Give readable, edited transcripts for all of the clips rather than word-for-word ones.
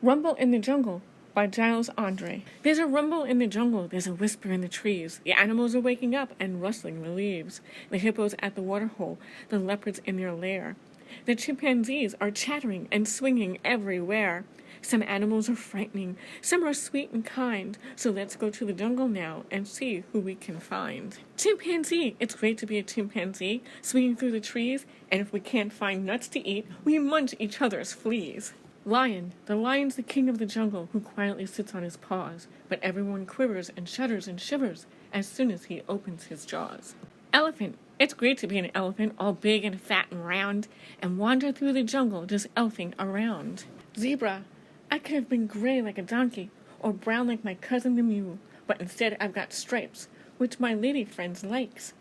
Rumble in the Jungle by Giles Andreae. There's a rumble in the jungle, there's a whisper in the trees. The animals are waking up and rustling the leaves. The hippos at the waterhole, the leopards in their lair. The chimpanzees are chattering and swinging everywhere. Some animals are frightening, some are sweet and kind. So let's go to the jungle now and see who we can find. Chimpanzee! It's great to be a chimpanzee, swinging through the trees, and if we can't find nuts to eat, we munch each other's fleas. Lion. The lion's the king of the jungle who quietly sits on his paws, but everyone quivers and shudders and shivers as soon as he opens his jaws. Elephant. It's great to be an elephant, all big and fat and round, and wander through the jungle just elfing around. Zebra. I could have been gray like a donkey, or brown like my cousin the mule, but instead I've got stripes, which my lady friends likes,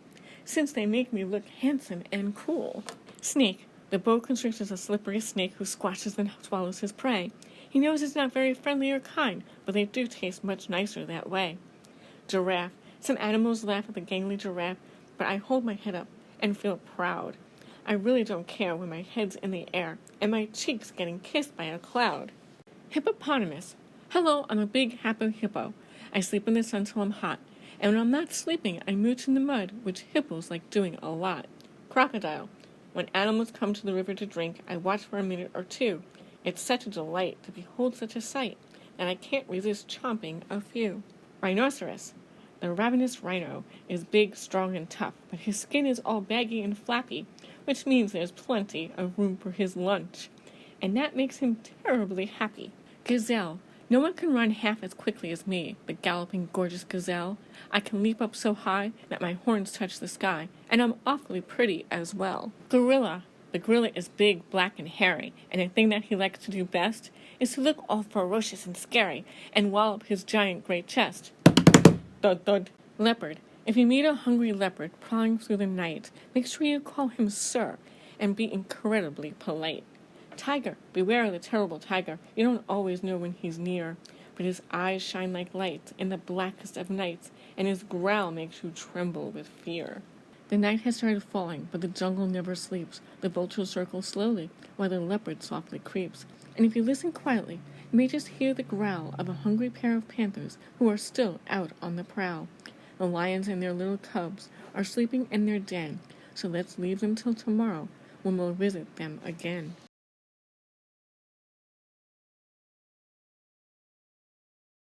since they make me look handsome and cool. Snake. The boa constrictor is a slippery snake who squashes and swallows his prey. He knows it's not very friendly or kind, but they do taste much nicer that way. Giraffe. Some animals laugh at the gangly giraffe, but I hold my head up and feel proud. I really don't care when my head's in the air and my cheeks getting kissed by a cloud. Hippopotamus. Hello, I'm a big happy hippo. I sleep in the sun till I'm hot, and when I'm not sleeping, I mooch in the mud, which hippos like doing a lot. Crocodile. When animals come to the river to drink, I watch for a minute or two. It's such a delight to behold such a sight that I can't resist chomping a few. Rhinoceros. The ravenous rhino is big, strong, and tough, but his skin is all baggy and flappy, which means there's plenty of room for his lunch, and that makes him terribly happy. Gazelle. No one can run half as quickly as me, the galloping, gorgeous gazelle. I can leap up so high that my horns touch the sky, and I'm awfully pretty as well. Gorilla. The gorilla is big, black, and hairy, and the thing that he likes to do best is to look all ferocious and scary and wallop his giant great chest. Thud, thud. Leopard. If you meet a hungry leopard prowling through the night, make sure you call him sir and be incredibly polite. Tiger. Beware of the terrible tiger. You don't always know when he's near, but his eyes shine like lights in the blackest of nights, and his growl makes you tremble with fear. The night has started falling, but the jungle never sleeps. The vultures circle slowly, while the leopard softly creeps. And if you listen quietly, you may just hear the growl of a hungry pair of panthers who are still out on the prowl. The lions and their little cubs are sleeping in their den, so let's leave them till tomorrow, when we'll visit them again.